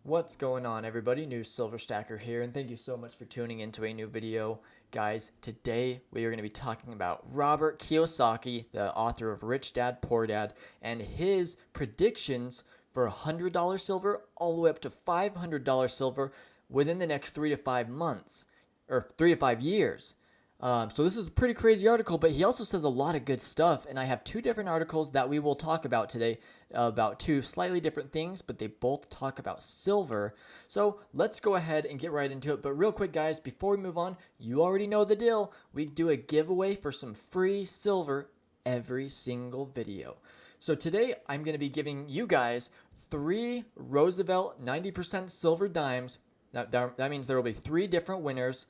What's going on, everybody? New Silver Stacker here, and thank you so much for tuning into a new video. Guys, today we are going to be talking about Robert Kiyosaki, the author of Rich Dad, Poor Dad, and his predictions for $100 silver all the way up to $500 silver within the next 3 to 5 months, or 3 to 5 years. So this is a pretty crazy article, but he also says a lot of good stuff, and I have two different articles that we will talk about today about two slightly different things, but they both talk about silver. So let's go ahead and get right into it. But real quick, guys, before we move on, you already know the deal. We do a giveaway for some free silver every single video. So today I'm going to be giving you guys 3 Roosevelt 90% silver dimes. That means there will be 3 different winners.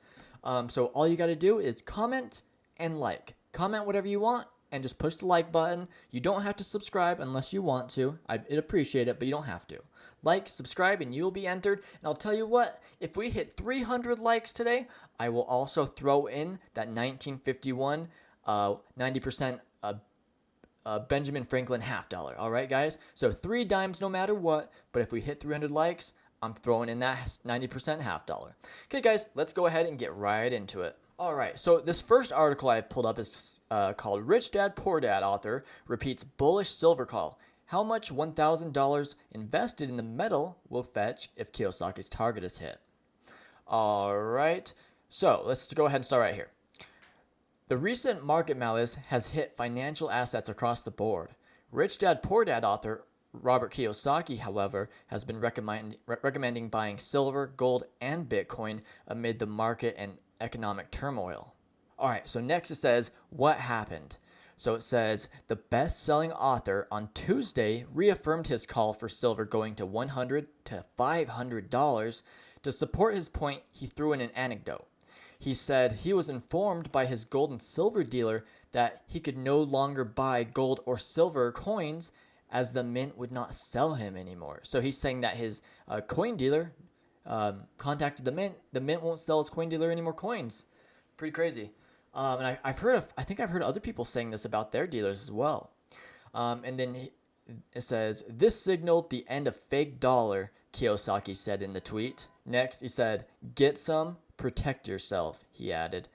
So all you got to do is comment and like. Comment whatever you want and just push the like button. You don't have to subscribe unless you want to. I'd appreciate it, but you don't have to. Like, subscribe, and you'll be entered. And I'll tell you what, if we hit 300 likes today, I will also throw in that 1951 90% Benjamin Franklin $50. All right, guys? So 3 dimes no matter what, but if we hit 300 likes, I'm throwing in that 90% $50. Okay, guys, let's go ahead and get right into it. All right, so this first article I pulled up is called Rich Dad, Poor Dad author repeats bullish silver call. How much $1,000 invested in the metal will fetch if Kiyosaki's target is hit? All right, so let's go ahead and start right here. The recent market malaise has hit financial assets across the board. Rich Dad, Poor Dad author Robert Kiyosaki, however, has been recommending buying silver, gold, and Bitcoin amid the market and economic turmoil. All right, so next it says, what happened? So it says, the best-selling author on Tuesday reaffirmed his call for silver going to $100 to $500. To support his point, he threw in an anecdote. He said he was informed by his gold and silver dealer that he could no longer buy gold or silver coins as the mint would not sell him anymore. So he's saying that his coin dealer contacted the mint. The mint won't sell his coin dealer any more coins. Pretty crazy. And I think I've heard other people saying this about their dealers as well. And then it says, this signaled the end of fake dollar, Kiyosaki said in the tweet. Next, he said, get some, protect yourself, he added.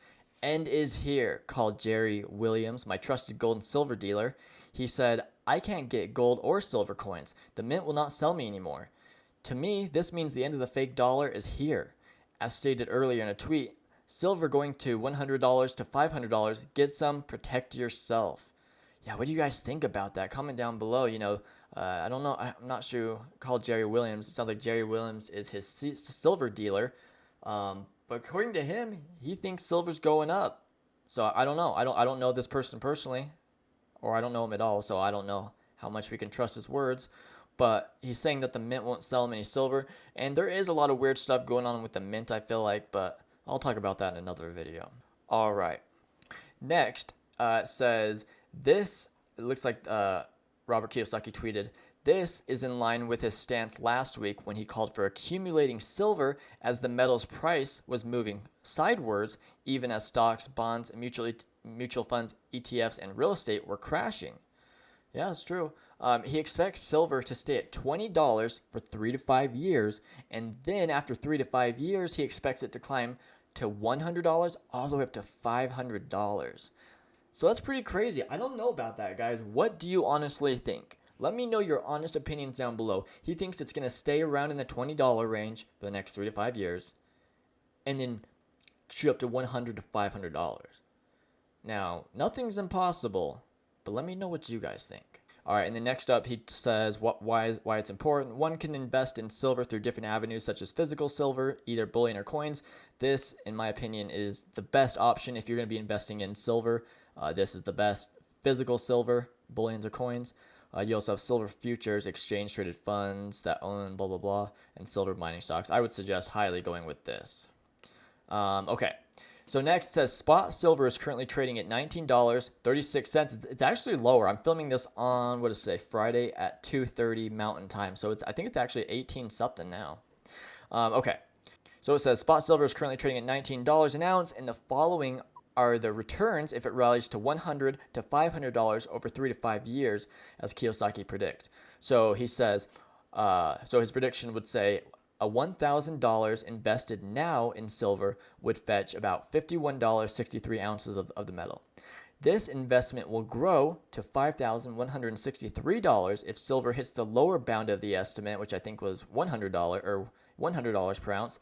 End is here, called Jerry Williams, my trusted gold and silver dealer. He said, I can't get gold or silver coins. The mint will not sell me anymore. To me, this means the end of the fake dollar is here. As stated earlier in a tweet, silver going to $100 to $500. Get some, protect yourself. Yeah, what do you guys think about that? Comment down below. I don't know. I'm not sure. Called Jerry Williams. It sounds like Jerry Williams is his silver dealer. But according to him, he thinks silver's going up. So I don't know. I don't know this person personally, or I don't know him at all. So I don't know how much we can trust his words. But he's saying that the mint won't sell him any silver, and there is a lot of weird stuff going on with the mint, I feel like. But I'll talk about that in another video. All right. Next, it says this. It looks like Robert Kiyosaki tweeted, this is in line with his stance last week when he called for accumulating silver as the metal's price was moving sidewards, even as stocks, bonds, mutual funds, ETFs, and real estate were crashing. Yeah, it's true. He expects silver to stay at $20 for 3 to 5 years, and then after 3 to 5 years, he expects it to climb to $100 all the way up to $500. So that's pretty crazy. I don't know about that, guys. What do you honestly think? Let me know your honest opinions down below. He thinks it's going to stay around in the $20 range for the next 3 to 5 years, and then shoot up to $100 to $500. Now, nothing's impossible, but let me know what you guys think. All right, and then next up, he says why it's important. One can invest in silver through different avenues, such as physical silver, either bullion or coins. This, in my opinion, is the best option if you're going to be investing in silver. This is the best physical silver, bullions or coins. You also have silver futures, exchange-traded funds that own blah, blah, blah, and silver mining stocks. I would suggest highly going with this. Okay. So next it says spot silver is currently trading at $19.36. It's actually lower. I'm filming this on, Friday at 2:30 Mountain Time. So I think it's actually 18 something now. Okay. So it says spot silver is currently trading at $19 an ounce, and the following are the returns if it rallies to $100 to $500 over 3 to 5 years, as Kiyosaki predicts. So he says, so his prediction would say a $1,000 invested now in silver would fetch about $51.63 of the metal. This investment will grow to $5,163 if silver hits the lower bound of the estimate, which I think was $100 per ounce.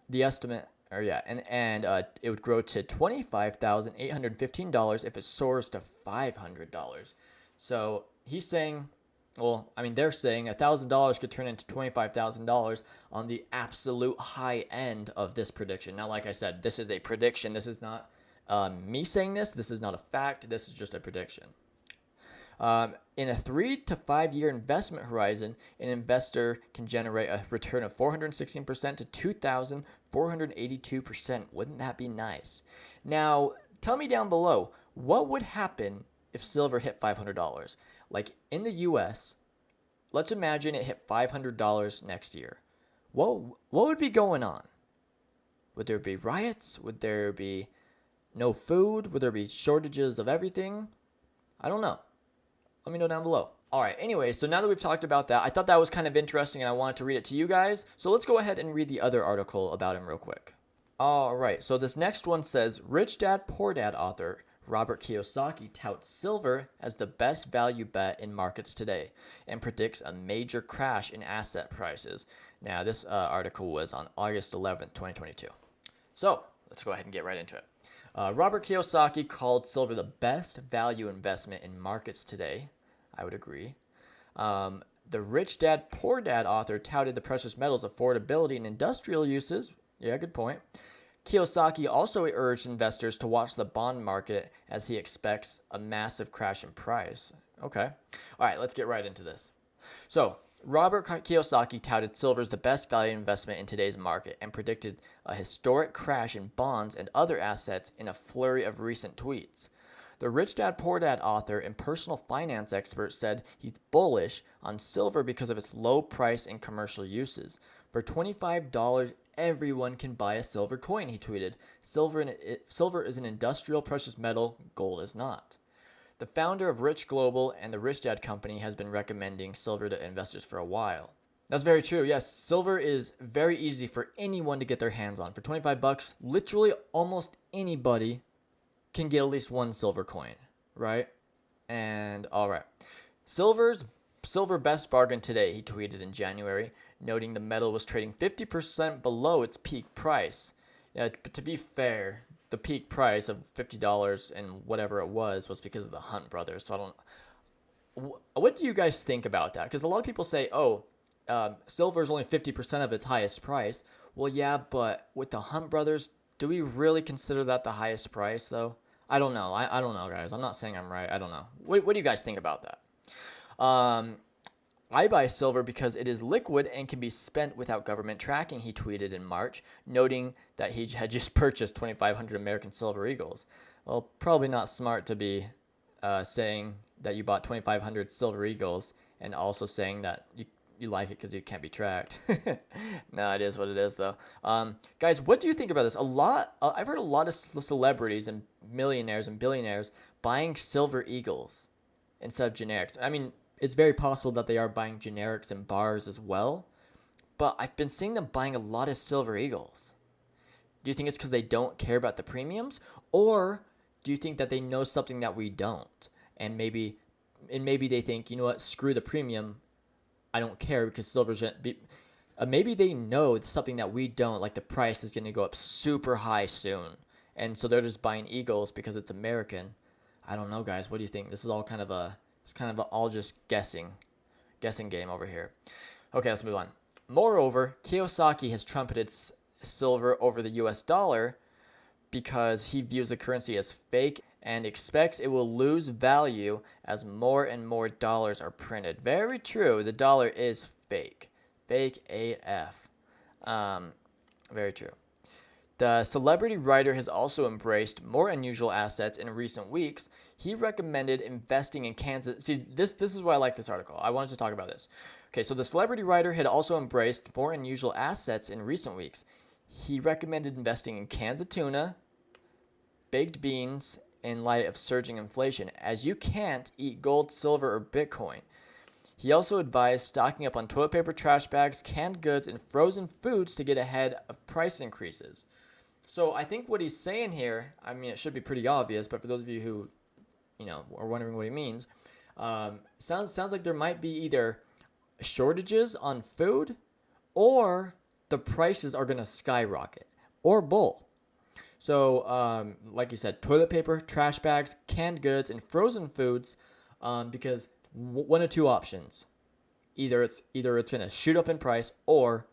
The estimate, it would grow to $25,815 if it soars to $500. So he's saying, they're saying $1,000 could turn into $25,000 on the absolute high end of this prediction. Now, like I said, this is a prediction. This is not me saying this. This is not a fact. This is just a prediction. In a 3 to 5 year investment horizon, an investor can generate a return of 416% to 2,482%. Wouldn't that be nice? Now, tell me down below, what would happen if silver hit $500? Like in the US, let's imagine it hit $500 next year. What would be going on? Would there be riots? Would there be no food? Would there be shortages of everything? I don't know. Let me know down below. All right, anyway, so now that we've talked about that, I thought that was kind of interesting and I wanted to read it to you guys. So let's go ahead and read the other article about him real quick. All right, so this next one says, Rich Dad Poor Dad author Robert Kiyosaki touts silver as the best value bet in markets today and predicts a major crash in asset prices. Now, this article was on August 11th, 2022. So let's go ahead and get right into it. Robert Kiyosaki called silver the best value investment in markets today. I would agree. The Rich Dad Poor Dad author touted the precious metals' affordability and industrial uses. Yeah, good point. Kiyosaki also urged investors to watch the bond market as he expects a massive crash in price. Okay. All right, let's get right into this. So, Robert Kiyosaki touted silver as the best value investment in today's market and predicted a historic crash in bonds and other assets in a flurry of recent tweets. The Rich Dad Poor Dad author and personal finance expert said he's bullish on silver because of its low price and commercial uses. For $25, everyone can buy a silver coin, he tweeted. Silver is an industrial precious metal, gold is not. The founder of Rich Global and the Rich Dad Company has been recommending silver to investors for a while. That's very true. Yes, silver is very easy for anyone to get their hands on. For $25, literally almost anybody can get at least one silver coin, right? And all right. Silver best bargain today, he tweeted in January, noting the metal was trading 50% below its peak price. But to be fair, the peak price of $50 and whatever it was because of the Hunt brothers. So what do you guys think about that? Because a lot of people say, silver is only 50% of its highest price. Well, yeah, but with the Hunt brothers, do we really consider that the highest price though? I don't know. I don't know, guys. I'm not saying I'm right. I don't know. What do you guys think about that? I buy silver because it is liquid and can be spent without government tracking, he tweeted in March, noting that he had just purchased 2,500 American Silver Eagles. Well, probably not smart to be saying that you bought 2,500 Silver Eagles and also saying that you like it because you can't be tracked. No, it is what it is, though. Guys, what do you think about this? I've heard a lot of celebrities and millionaires and billionaires buying Silver Eagles instead of generics. I mean, it's very possible that they are buying generics and bars as well, but I've been seeing them buying a lot of Silver Eagles. Do you think it's because they don't care about the premiums, or do you think that they know something that we don't, and maybe they think, you know what, screw the premium, I don't care because silver's gonna be. Maybe they know something that we don't, like the price is going to go up super high soon, and so they're just buying Eagles because it's American. I don't know, guys. What do you think? This is all kind of all just guessing game over here. Okay, let's move on. Moreover, Kiyosaki has trumpeted silver over the US dollar because he views the currency as fake and expects it will lose value as more and more dollars are printed. Very true. The dollar is fake. Fake AF. Very true. The celebrity writer has also embraced more unusual assets in recent weeks. He recommended investing in Kansas. See, this is why I like this article. I wanted to talk about this. Okay, so the celebrity writer had also embraced more unusual assets in recent weeks. He recommended investing in cans of tuna, baked beans, in light of surging inflation, as you can't eat gold, silver, or Bitcoin. He also advised stocking up on toilet paper, trash bags, canned goods, and frozen foods to get ahead of price increases. So I think what he's saying here, I mean, it should be pretty obvious, but for those of you who, are wondering what he means, sounds like there might be either shortages on food or the prices are going to skyrocket or both. So, like you said, toilet paper, trash bags, canned goods, and frozen foods, because one of two options: either it's going to shoot up in price, or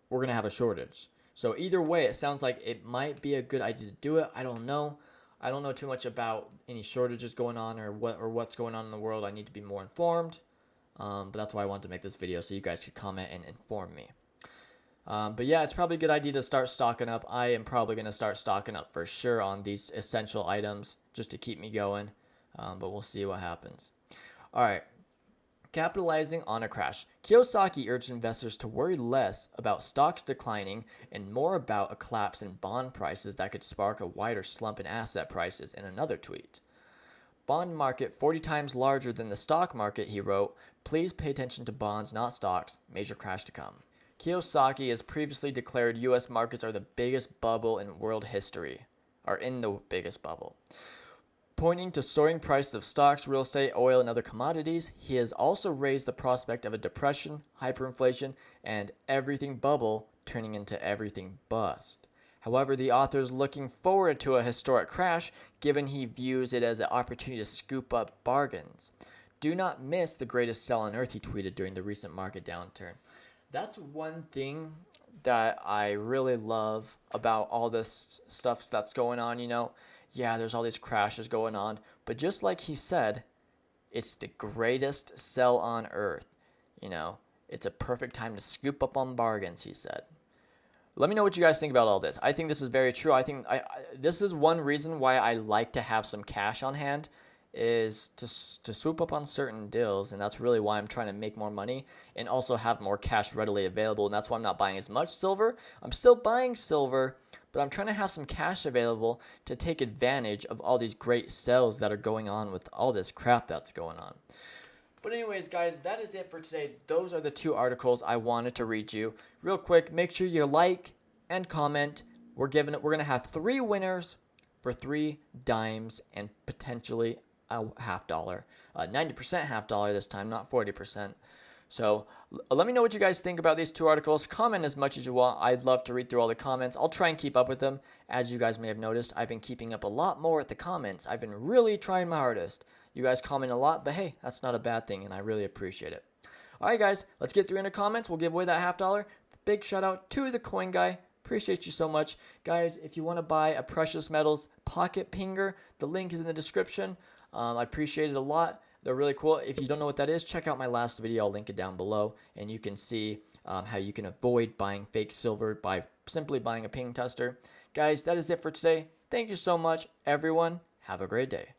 we're going to have a shortage. So either way, it sounds like it might be a good idea to do it. I don't know. I don't know too much about any shortages going on or what's going on in the world. I need to be more informed. But that's why I wanted to make this video, so you guys could comment and inform me. But yeah, it's probably a good idea to start stocking up. I am probably going to start stocking up for sure on these essential items just to keep me going. But we'll see what happens. All right. Capitalizing on a crash. Kiyosaki urged investors to worry less about stocks declining and more about a collapse in bond prices that could spark a wider slump in asset prices in another tweet. Bond market 40 times larger than the stock market, he wrote. Please pay attention to bonds, not stocks. Major crash to come. Kiyosaki has previously declared U.S. markets are the biggest bubble in world history, are in the biggest bubble. Pointing to soaring prices of stocks, real estate, oil, and other commodities, he has also raised the prospect of a depression, hyperinflation, and everything bubble turning into everything bust. However, the author is looking forward to a historic crash, given he views it as an opportunity to scoop up bargains. Do not miss the greatest sell on earth, he tweeted during the recent market downturn. That's one thing that I really love about all this stuff that's going on, Yeah, there's all these crashes going on, but just like he said, it's the greatest sell on earth. It's a perfect time to scoop up on bargains, he said. Let me know what you guys think about all this. I think this is very true. I think this is one reason why I like to have some cash on hand, is to swoop up on certain deals, and that's really why I'm trying to make more money and also have more cash readily available, and that's why I'm not buying as much silver. I'm still buying silver, but I'm trying to have some cash available to take advantage of all these great sales that are going on with all this crap that's going on. But anyways, guys, that is it for today. Those are the two articles I wanted to read you. Real quick, make sure you like and comment. We're going to have 3 winners for 3 dimes and potentially a $50. 90% $50 this time, not 40%. So let me know what you guys think about these 2 articles. Comment as much as you want. I'd love to read through all the comments. I'll try and keep up with them. As you guys may have noticed, I've been keeping up a lot more with the comments. I've been really trying my hardest. You guys comment a lot, but hey, that's not a bad thing, and I really appreciate it. All right, guys, let's get 300 comments. We'll give away that $50. Big shout out to the coin guy. Appreciate you so much. Guys, if you want to buy a Precious Metals pocket pinger, the link is in the description. I appreciate it a lot. They're really cool. If you don't know what that is, check out my last video. I'll link it down below, and you can see how you can avoid buying fake silver by simply buying a ping tester. Guys, that is it for today. Thank you so much, everyone. Have a great day.